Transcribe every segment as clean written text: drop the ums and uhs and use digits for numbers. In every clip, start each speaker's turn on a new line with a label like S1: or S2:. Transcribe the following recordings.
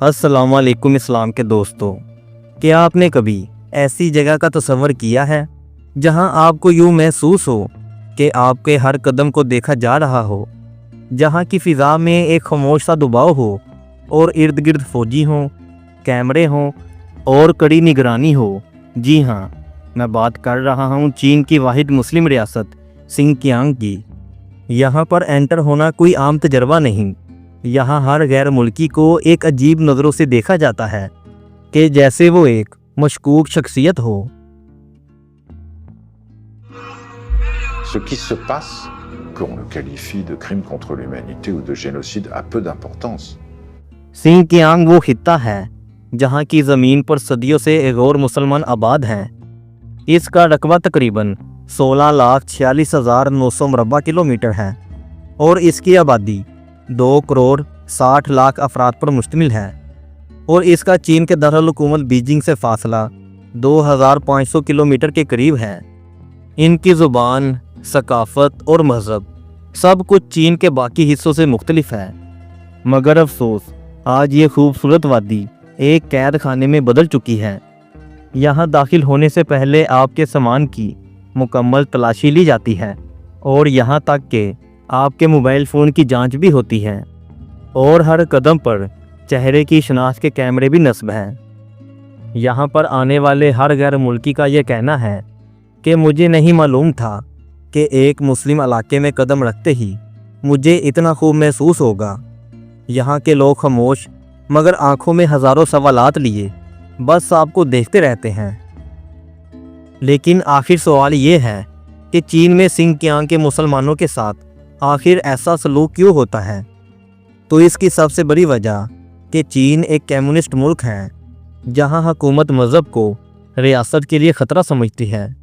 S1: अस्सलाम वालेकुम इस्लाम के दोस्तों, क्या आपने कभी ऐसी जगह का तसव्वुर किया है जहां आपको यूं महसूस हो कि आपके हर कदम को देखा जा रहा हो, जहां की फ़िज़ा में एक खामोश सा दबाव हो और इर्द गिर्द फौजी हों, कैमरे हों और कड़ी निगरानी हो। जी हाँ, मैं बात कर रहा हूँ चीन की वाहिद मुस्लिम रियासत सिंकियांग की। यहाँ पर एंटर होना कोई आम तजर्बा नहीं। यहाँ हर गैर मुल्की को एक अजीब नज़रों से देखा जाता है कि जैसे वो एक मशकूक शख्सियत हो।
S2: Ce qui se passe, qu'on le qualifie de crime contre l'humanité ou de génocide, a peu d'importance.
S1: Sinkiang वो खित्ता है जहाँ की ज़मीन पर सदियों से एक और मुसलमान आबाद हैं। इसका रकबा तकरीबन 16,46,900 मुरबा किलोमीटर है और इसकी आबादी 2,60,00,000 अफराद पर मुश्तमिल है और इसका चीन के दारुल-हुकूमत बीजिंग से फासला 2,500 किलोमीटर के करीब है। इनकी ज़ुबान, सकाफ़त और मज़हब सब कुछ चीन के बाकी हिस्सों से मुख्तलिफ है, मगर अफसोस आज ये खूबसूरत वादी एक कैद खाने में बदल चुकी है। यहाँ दाखिल होने से पहले आपके सामान की मुकम्मल तलाशी ली जाती है और यहाँ तक कि आपके मोबाइल फ़ोन की जांच भी होती है और हर कदम पर चेहरे की शनाख्त के कैमरे भी नस्ब हैं। यहाँ पर आने वाले हर गैर मुल्की का ये कहना है कि मुझे नहीं मालूम था कि एक मुस्लिम इलाके में कदम रखते ही मुझे इतना खूब महसूस होगा। यहाँ के लोग खामोश मगर आंखों में हज़ारों सवालात लिए बस आपको देखते रहते हैं। लेकिन आखिर सवाल ये है कि चीन में सिंकियांग के मुसलमानों के साथ आखिर ऐसा सलूक क्यों होता है? तो इसकी सबसे बड़ी वजह कि चीन एक कम्युनिस्ट मुल्क है जहां हुकूमत मज़हब को रियासत के लिए ख़तरा समझती है।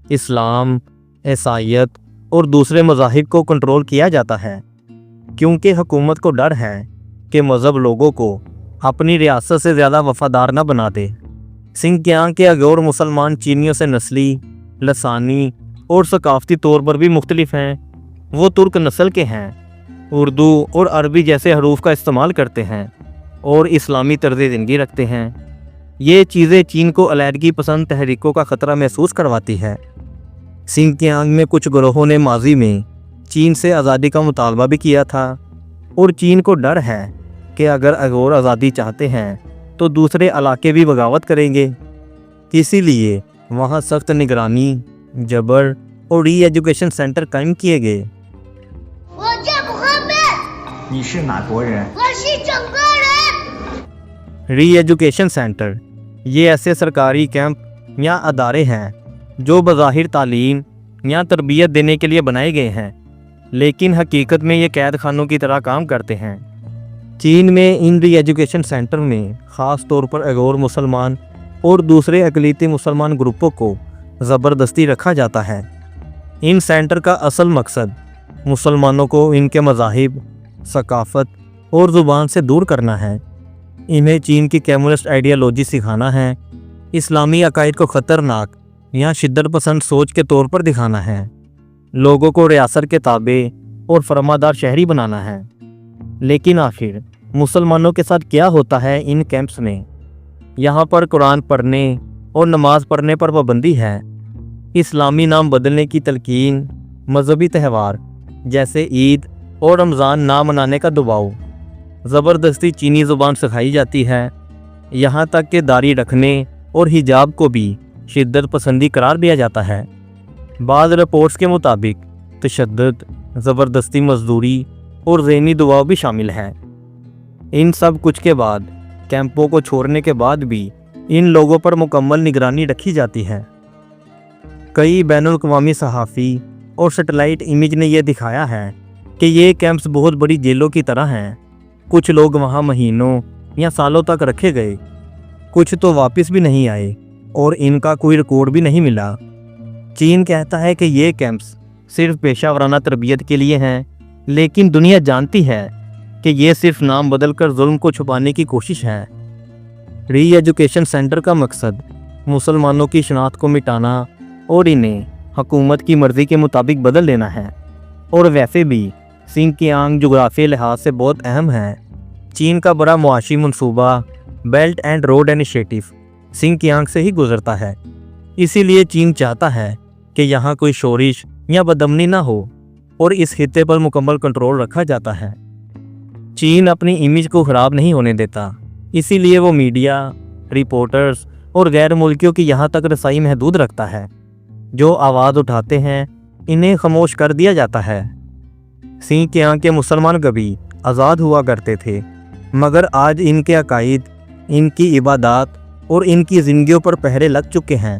S1: इस्लाम, ईसाईयत और दूसरे मज़ाहिब को कंट्रोल किया जाता है क्योंकि हुकूमत को डर है कि मज़हब लोगों को अपनी रियासत से ज़्यादा वफ़ादार न बना दे। सिंकियांग के अगोर मुसलमान चीनियों से नस्ली, लसानी और सकाफ़ती तौर पर भी मुख्तलिफ हैं। वो तुर्क नस्ल के हैं, उर्दू और अरबी जैसे हरूफ का इस्तेमाल करते हैं और इस्लामी तर्ज़ ज़िंदगी रखते हैं। ये चीज़ें चीन को अलहदगी पसंद तहरीकों का ख़तरा महसूस करवाती है। सिंकियांग में कुछ ग्रोहों ने माजी में चीन से आज़ादी का मुतालबा भी किया था और चीन को डर है कि अगर अगोर आज़ादी चाहते हैं तो दूसरे इलाके भी बगावत करेंगे। इसीलिए वहाँ सख्त निगरानी, जबर और री एजुकेशन सेंटर कायम किए गए। री एजुकेशन सेंटर ये ऐसे सरकारी कैंप या अदारे हैं जो बज़ाहिर तालीम या तरबियत देने के लिए बनाए गए हैं, लेकिन हकीकत में ये कैद खानों की तरह काम करते हैं। चीन में इन री एजुकेशन सेंटर में ख़ास तौर पर अगोर मुसलमान और दूसरे अक़लीती मुसलमान ग्रुपों को ज़बरदस्ती रखा जाता है। इन सेंटर का असल मकसद मुसलमानों को इनके मज़ाहिब, सकाफ़त और ज़ुबान से दूर करना है। इन्हें चीन की कम्युनिस्ट आइडियालॉजी सिखाना है, इस्लामी अकायद को ख़तरनाक या शिद्दत पसंद सोच के तौर पर दिखाना है, लोगों को रियासत के ताबे और फरमादार शहरी बनाना है। लेकिन आखिर मुसलमानों के साथ क्या होता है इन कैंप्स में? यहाँ पर कुरान पढ़ने और नमाज़ पढ़ने पर पाबंदी है, इस्लामी नाम बदलने की तलकीन, मजहबी त्यौहार जैसे ईद और रमज़ान ना मनाने का दबाव, ज़बरदस्ती चीनी ज़ुबान सिखाई जाती है, यहाँ तक कि दाढ़ी रखने और हिजाब को भी शिद्दत पसंदी करार दिया जाता है। बाद रिपोर्ट्स के मुताबिक तशद्दुद, ज़बरदस्ती मजदूरी और ज़हनी दबाव भी शामिल है। इन सब कुछ के बाद कैंपों को छोड़ने के बाद भी इन लोगों पर मुकम्मल निगरानी रखी जाती है। कई बैनुल-अक़वामी सहाफ़ी और सैटेलाइट इमेज ने यह दिखाया है कि ये कैंप्स बहुत बड़ी जेलों की तरह हैं। कुछ लोग वहाँ महीनों या सालों तक रखे गए, कुछ तो वापस भी नहीं आए और इनका कोई रिकॉर्ड भी नहीं मिला। चीन कहता है कि ये कैंप्स सिर्फ पेशा वराना तरबियत के लिए हैं, लेकिन दुनिया जानती है कि ये सिर्फ नाम बदलकर जुल्म को छुपाने की कोशिश है। री एजुकेशन सेंटर का मकसद मुसलमानों की शनाख्त को मिटाना और इन्हें हुकूमत की मर्ज़ी के मुताबिक बदल देना है। और वैसे भी सिंकियांग जोग्राफी लिहाज से बहुत अहम है। चीन का बड़ा मुआशी मंसूबा belt and road initiative Sinkiang से ही गुजरता है। इसीलिए चीन चाहता है कि यहाँ कोई शोरिश या बदअमनी ना हो और इस खित्ते पर मुकम्मल कंट्रोल रखा जाता है। चीन अपनी इमेज को ख़राब नहीं होने देता, इसीलिए वो मीडिया, रिपोर्टर्स और गैर मुल्कियों की यहाँ तक रसाई महदूद रखता है। जो आवाज़ उठाते हैं इन्हें खामोश कर दिया जाता है। सिंकियांग के मुसलमान कभी आज़ाद हुआ करते थे, मगर आज इनके अकायद, इनकी इबादत और इनकी ज़िंदगियों पर पहरे लग चुके हैं।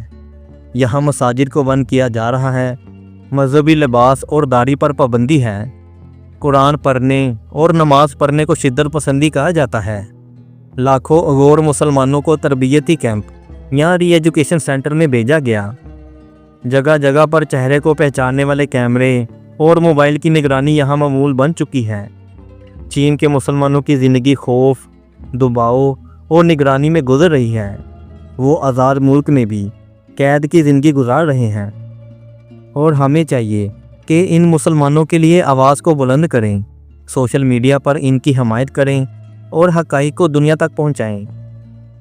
S1: यहाँ मसाजिद को बंद किया जा रहा है, मजहबी लिबास और दाढ़ी पर पाबंदी है, कुरान पढ़ने और नमाज पढ़ने को शिद्दत पसंदी कहा जाता है। लाखों अगोर मुसलमानों को तरबियती कैंप या री एजुकेशन सेंटर में भेजा गया। जगह जगह पर चेहरे को पहचानने वाले कैमरे और मोबाइल की निगरानी यहाँ मामूल बन चुकी है। चीन के मुसलमानों की ज़िंदगी खौफ, दबाव और निगरानी में गुजर रही है। वो आज़ाद मुल्क में भी कैद की ज़िंदगी गुजार रहे हैं और हमें चाहिए कि इन मुसलमानों के लिए आवाज़ को बुलंद करें, सोशल मीडिया पर इनकी हमायत करें और हक़ाइक़ को दुनिया तक पहुंचाएं।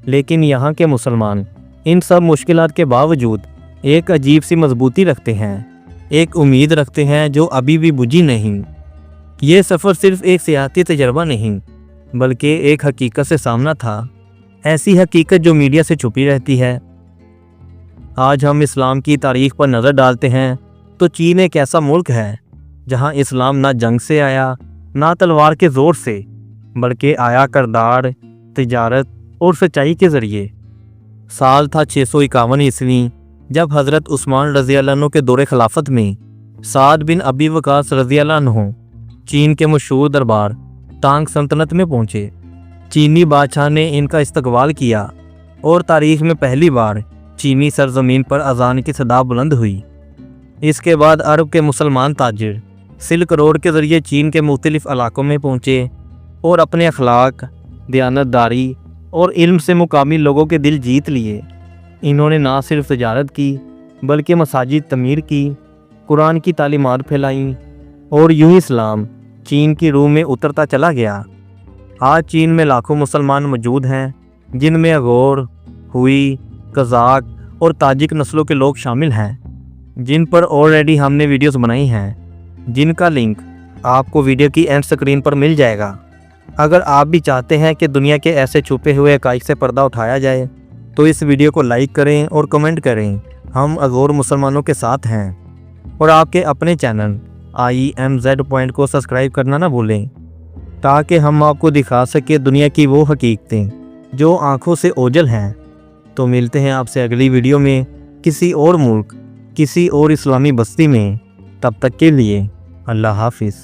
S1: लेकिन यहाँ के मुसलमान इन सब मुश्किलात के बावजूद एक अजीब सी मजबूती रखते हैं, एक उम्मीद रखते हैं जो अभी भी बुझी नहीं। ये सफ़र सिर्फ़ एक सियासी तजर्बा नहीं, बल्कि एक हकीकत से सामना था, ऐसी हकीकत जो मीडिया से छुपी रहती है। आज हम इस्लाम की तारीख़ पर नज़र डालते हैं तो चीन एक ऐसा मुल्क है जहाँ इस्लाम ना जंग से आया, ना तलवार के ज़ोर से, बल्कि आया करदार, तिजारत और सच्चाई के ज़रिए। साल था 651 ईस्वी, जब हज़रत उस्मान रज़ी अल्लाह अन्हु के दौरे खिलाफत में साद बिन अबी वक़ास रज़ी अल्लाह अन्हु चीन के मशहूर दरबार तांग सल्तनत में पहुँचे। चीनी बादशाह ने इनका इस्तकबाल किया और तारीख़ में पहली बार चीनी सरजमीन पर अजान की सदा बुलंद हुई। इसके बाद अरब के मुसलमान ताजिर सिल्क रोड के ज़रिए चीन के मुख्तलिफ़ इलाकों में पहुँचे और अपने अखलाक, दयानतदारी और इल्म से मुकामी लोगों के दिल जीत लिए। इन्होंने ना सिर्फ तजारत की, बल्कि मसाजिद तमीर की, कुरान की तालीमात फैलाई और यूं ही इस्लाम चीन की रूह में उतरता चला गया। आज चीन में लाखों मुसलमान मौजूद हैं, जिनमें अगोर, हुई, कज़ाक और ताजिक नस्लों के लोग शामिल हैं, जिन पर ऑलरेडी हमने वीडियोस बनाई हैं, जिनका लिंक आपको वीडियो की एंड स्क्रीन पर मिल जाएगा। अगर आप भी चाहते हैं कि दुनिया के ऐसे छुपे हुए हक़ाइक़ से पर्दा उठाया जाए तो इस वीडियो को लाइक करें और कमेंट करें। हम अगोर मुसलमानों के साथ हैं। और आपके अपने चैनल IMZ पॉइंट को सब्सक्राइब करना ना भूलें, ताकि हम आपको दिखा सकें दुनिया की वो हकीकतें जो आँखों से ओझल हैं। तो मिलते हैं आपसे अगली वीडियो में किसी और मुल्क, किसी और इस्लामी बस्ती में। तब तक के लिए अल्लाह हाफिज़।